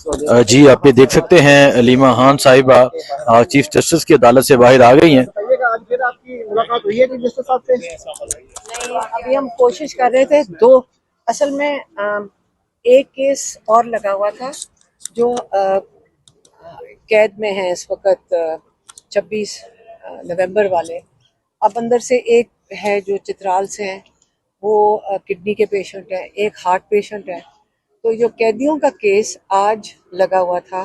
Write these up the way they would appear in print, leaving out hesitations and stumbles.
जी, आप ये देख सकते हैं अलीमा खान साहिबा चीफ जस्टिस की अदालत से बाहर आ गई हैं। बताइएगा, आज फिर आपकी मुलाकात हुई है चीफ जस्टिस साहब से? नहीं, अभी हम कोशिश कर रहे थे। दो असल में एक केस और लगा हुआ था जो कैद में है इस वक्त 26 नवंबर वाले। अब अंदर से एक है जो चित्राल से है, वो किडनी के पेशेंट है, एक हार्ट पेशेंट है। तो जो कैदियों का केस आज लगा हुआ था,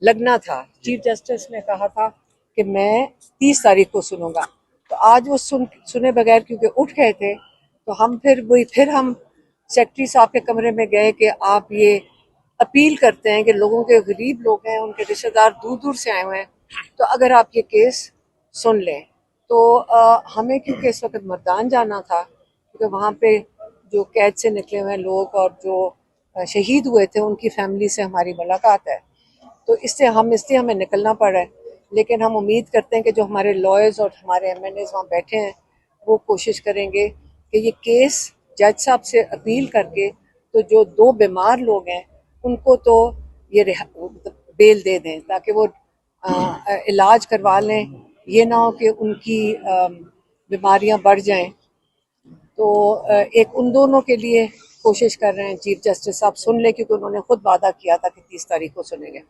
लगना था, चीफ जस्टिस ने कहा था कि मैं 30 तारीख को सुनूंगा। तो आज वो सुने बगैर क्योंकि उठ गए थे, तो हम फिर हम सेक्रेटरी साहब के कमरे में गए कि आप ये अपील करते हैं कि लोगों के गरीब लोग हैं, उनके रिश्तेदार दूर दूर से आए हुए हैं, तो अगर आप ये केस सुन लें तो हमें क्योंकि इस वक्त मर्दान जाना था, क्योंकि वहाँ पे जो कैद से निकले हुए लोग और जो शहीद हुए थे उनकी फैमिली से हमारी मुलाकात है। तो इसलिए हमें निकलना पड़ रहा है। लेकिन हम उम्मीद करते हैं कि जो हमारे लॉयर्स और हमारे एमएनएज वहाँ बैठे हैं वो कोशिश करेंगे कि ये केस जज साहब से अपील करके तो जो दो बीमार लोग हैं उनको तो ये बेल दे दें ताकि वो इलाज करवा लें। ये ना हो कि उनकी बीमारियां बढ़ जाएं। तो एक उन दोनों के लिए कोशिश कर रहे हैं चीफ जस्टिस साहब सुन ले, क्योंकि उन्होंने खुद वादा किया था कि 30 तारीख को सुनेंगे।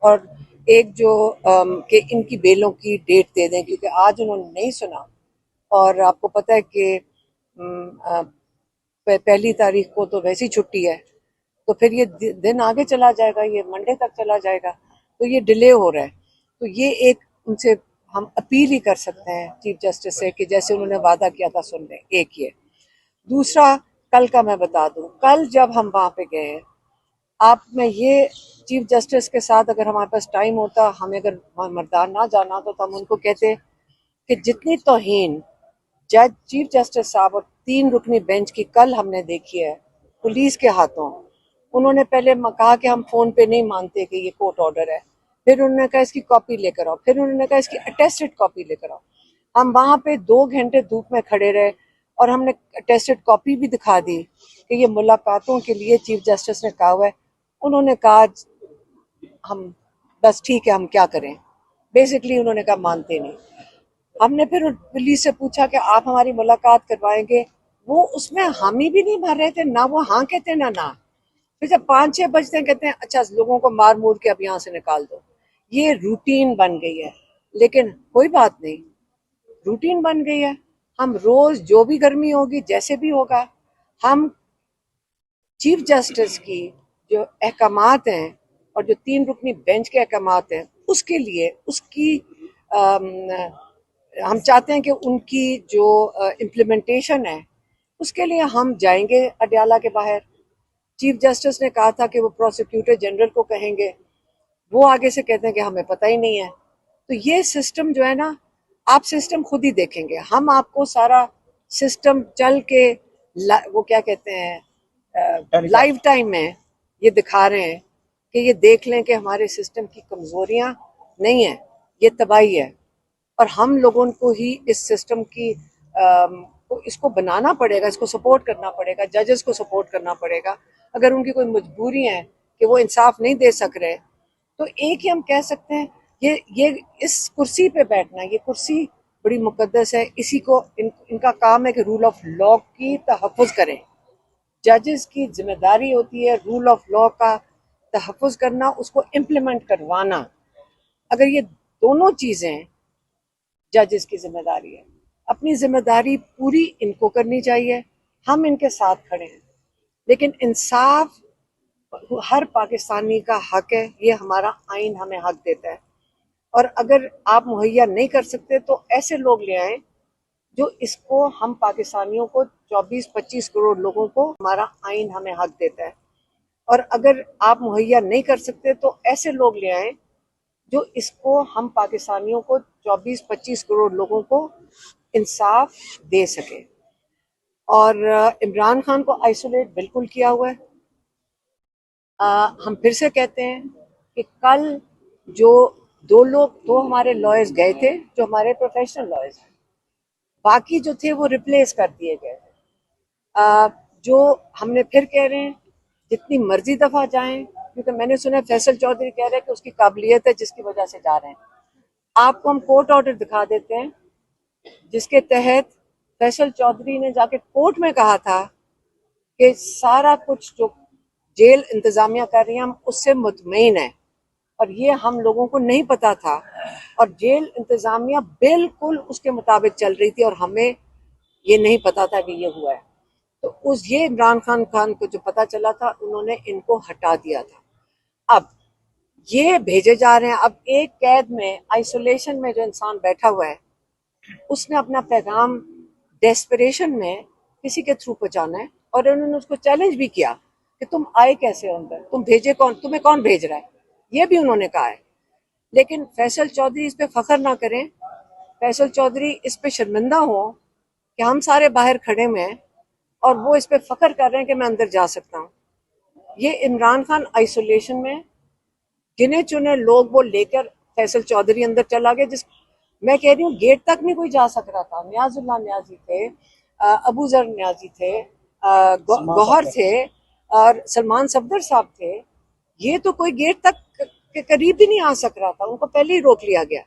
और एक जो कि इनकी बेलों की डेट दे दें, क्योंकि आज उन्होंने नहीं सुना। और आपको पता है कि पहली तारीख को तो वैसी छुट्टी है, तो फिर ये दिन आगे चला जाएगा, ये मंडे तक चला जाएगा, तो ये डिले हो रहा है। तो ये एक उनसे हम अपील ही कर सकते हैं चीफ जस्टिस से कि जैसे उन्होंने वादा किया था सुन लें। एक ये दूसरा, कल का मैं बता दूं, कल जब हम वहां पे गए, आप में ये चीफ जस्टिस के साथ अगर हमारे पास टाइम होता, हमें अगर मर्दान ना जाना होता तो हम उनको कहते कि जितनी तौहीन जज चीफ जस्टिस साहब और 3 रुकनी बेंच की कल हमने देखी है पुलिस के हाथों। उन्होंने पहले कहा कि हम फोन पे नहीं मानते कि ये कोर्ट ऑर्डर है, फिर उन्होंने कहा इसकी कॉपी लेकर आओ, फिर उन्होंने कहा इसकी अटेस्टेड कॉपी लेकर आओ। हम वहां पे 2 घंटे धूप में खड़े रहे और हमने अटेस्टेड कॉपी भी दिखा दी कि ये मुलाकातों के लिए चीफ जस्टिस ने कहा हुआ है। उन्होंने कहा हम बस ठीक है, हम क्या करें। बेसिकली उन्होंने कहा मानते नहीं। हमने फिर पुलिस से पूछा कि आप हमारी मुलाकात करवाएंगे, वो उसमें हामी भी नहीं भर रहे थे, ना वो हाँ कहते ना। फिर जब 5-6 बजते हैं कहते हैं अच्छा लोगों को मार मूर के अब यहाँ से निकाल दो। ये रूटीन बन गई है। लेकिन कोई बात नहीं, रूटीन बन गई है। हम रोज जो भी गर्मी होगी, जैसे भी होगा, हम चीफ जस्टिस की जो अहकामात हैं और जो 3 रुकनी बेंच के अहकामात हैं उसके लिए उसकी हम चाहते हैं कि उनकी जो इम्प्लीमेंटेशन है उसके लिए हम जाएंगे अडयाला के बाहर। चीफ जस्टिस ने कहा था कि वो प्रोसिक्यूटर जनरल को कहेंगे, वो आगे से कहते हैं कि हमें पता ही नहीं है। तो ये सिस्टम जो है ना, आप सिस्टम खुद ही देखेंगे, हम आपको सारा सिस्टम चल के वो क्या कहते हैं लाइव टाइम में ये दिखा रहे हैं कि ये देख लें कि हमारे सिस्टम की कमजोरियां नहीं है, ये तबाही है। और हम लोगों को ही इस सिस्टम की इसको बनाना पड़ेगा, इसको सपोर्ट करना पड़ेगा, जजेस को सपोर्ट करना पड़ेगा। अगर उनकी कोई मजबूरी है कि वो इंसाफ नहीं दे सक रहे, तो एक ही हम कह सकते हैं ये इस कुर्सी पे बैठना, ये कुर्सी बड़ी मुकद्दस है। इसी को इनका काम है कि रूल ऑफ लॉ की तहफ़्फ़ुज़ करें। जजेस की जिम्मेदारी होती है रूल ऑफ लॉ का तहफ़्फ़ुज़ करना, उसको इम्प्लीमेंट करवाना। अगर ये दोनों चीज़ें जजेस की जिम्मेदारी है, अपनी जिम्मेदारी पूरी इनको करनी चाहिए, हम इनके साथ खड़े हैं। लेकिन इंसाफ हर पाकिस्तानी का हक है, ये हमारा आइन हमें हक देता है। और अगर आप मुहैया नहीं कर सकते तो ऐसे लोग ले आए जो इसको, हम पाकिस्तानियों को 24-25 करोड़ लोगों को हमारा आइन हमें हक देता है। और अगर आप मुहैया नहीं कर सकते तो ऐसे लोग ले आए जो इसको, हम पाकिस्तानियों को 24-25 करोड़ लोगों को इंसाफ दे सके। और इमरान खान को आइसोलेट बिल्कुल किया हुआ है। हम फिर से कहते हैं कि कल जो दो हमारे लॉयर्स गए थे, जो हमारे प्रोफेशनल लॉयर्स हैं, बाकी जो थे वो रिप्लेस कर दिए गए। जो हमने फिर कह रहे हैं जितनी मर्जी दफा जाएं, क्योंकि मैंने सुना है फैसल चौधरी कह रहे हैं कि उसकी काबिलियत है जिसकी वजह से जा रहे हैं। आपको हम कोर्ट ऑर्डर दिखा देते हैं जिसके तहत फैसल चौधरी ने जाके कोर्ट में कहा था कि सारा कुछ जो जेल इंतजामिया कर रही है हम उससे मुतमईन है, और ये हम लोगों को नहीं पता था, और जेल इंतजामिया बिल्कुल उसके मुताबिक चल रही थी और हमें ये नहीं पता था कि ये हुआ है। तो उस ये इमरान खान को जो पता चला था उन्होंने इनको हटा दिया था। अब ये भेजे जा रहे हैं। अब एक कैद में आइसोलेशन में जो इंसान बैठा हुआ है उसने अपना पैगाम डेस्परेशन में किसी के थ्रू पहुंचाना है, और उन्होंने उसको चैलेंज भी किया कि तुम आए कैसे अंदर, तुम भेजे कौन, तुम्हें कौन भेज रहा है, ये भी उन्होंने कहा है। लेकिन फैसल चौधरी इस पे फख्र ना करें, फैसल चौधरी इस पे शर्मिंदा हो कि हम सारे बाहर खड़े हुए हैं और वो इस पे फख्र कर रहे हैं कि मैं अंदर जा सकता हूँ। ये इमरान खान आइसोलेशन में गिने चुने लोग वो लेकर फैसल चौधरी अंदर चला गया, जिस मैं कह रही हूँ गेट तक नहीं कोई जा सक रहा था। न्याजुल्लाह न्याजी थे, अबू जर न्याजी थे, गौहर थे, और सलमान सफदर साहब थे। ये तो कोई गेट तक के करीब भी नहीं आ सक रहा था, उनको पहले ही रोक लिया गया।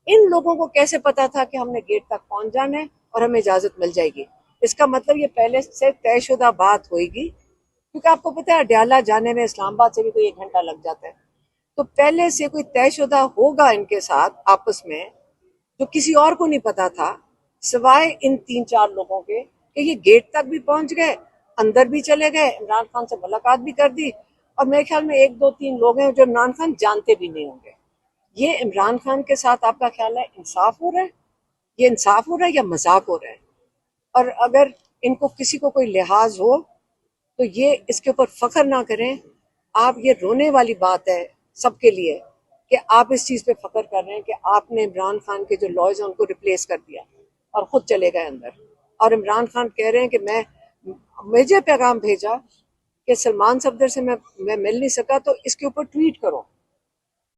इन लोगों को कैसे पता था कि हमने गेट तक पहुंच जाना है और हमें इजाजत मिल जाएगी? इसका मतलब ये पहले से तयशुदा बात होगी, क्योंकि आपको पता है अडयाला जाने में इस्लामाबाद से भी कोई 1 घंटा लग जाता है। तो पहले से कोई तयशुदा होगा इनके साथ आपस में, जो किसी और को नहीं पता था सिवाय इन 3-4 लोगों के, कि ये गेट तक भी पहुंच गए, अंदर भी चले गए, इमरान खान से मुलाकात भी कर दी, और मेरे ख्याल में 1-2-3 लोग हैं जो इमरान खान जानते भी नहीं होंगे। ये इमरान खान के साथ आपका ख्याल है इंसाफ हो रहा है? ये इंसाफ हो रहा है या मजाक हो रहा है? और अगर इनको किसी को कोई लिहाज हो तो ये इसके ऊपर फख्र ना करें। आप, ये रोने वाली बात है सबके लिए कि आप इस चीज़ पे फख्र कर रहे हैं कि आपने इमरान खान के जो लॉज हैं उनको रिप्लेस कर दिया और खुद चले गए अंदर। और इमरान खान कह रहे हैं कि मुझे पैगाम भेजा कि सलमान सफदर से मैं मिल नहीं सका, तो इसके ऊपर ट्वीट करो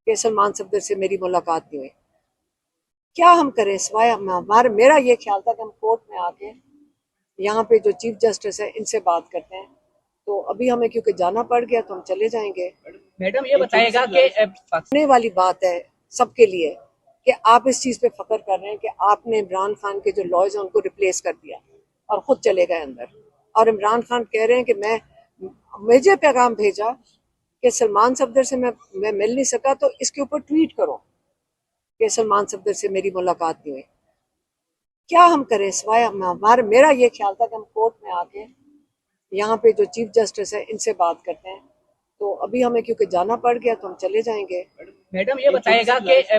कि सलमान सफदर से मेरी मुलाकात नहीं हुई। क्या हम करें सिवाय हमारे, मेरा ये ख्याल था कि हम कोर्ट में आके यहाँ पे जो चीफ जस्टिस है इनसे बात करते हैं। तो अभी हमें क्योंकि जाना पड़ गया तो हम चले जाएंगे। मैडम ये बताएगा कि होने वाली बात है सबके लिए कि आप इस चीज़ पे फख्र कर रहे हैं कि आपने इमरान खान के जो लॉज हैं उनको रिप्लेस कर दिया और खुद चले गए अंदर। और इमरान खान कह रहे हैं कि मुझे पैगाम भेजा कि सलमान सफदर से मैं मिल नहीं सका, तो इसके ऊपर ट्वीट करो कि सलमान सफदर से मेरी मुलाकात नहीं हुई। क्या हम करें सिवाय हमारे, मेरा ये ख्याल था कि हम कोर्ट में आके यहाँ पे जो चीफ जस्टिस है इनसे बात करते हैं। तो अभी हमें क्योंकि जाना पड़ गया तो हम चले जाएंगे। मैडम ये बताएगा कि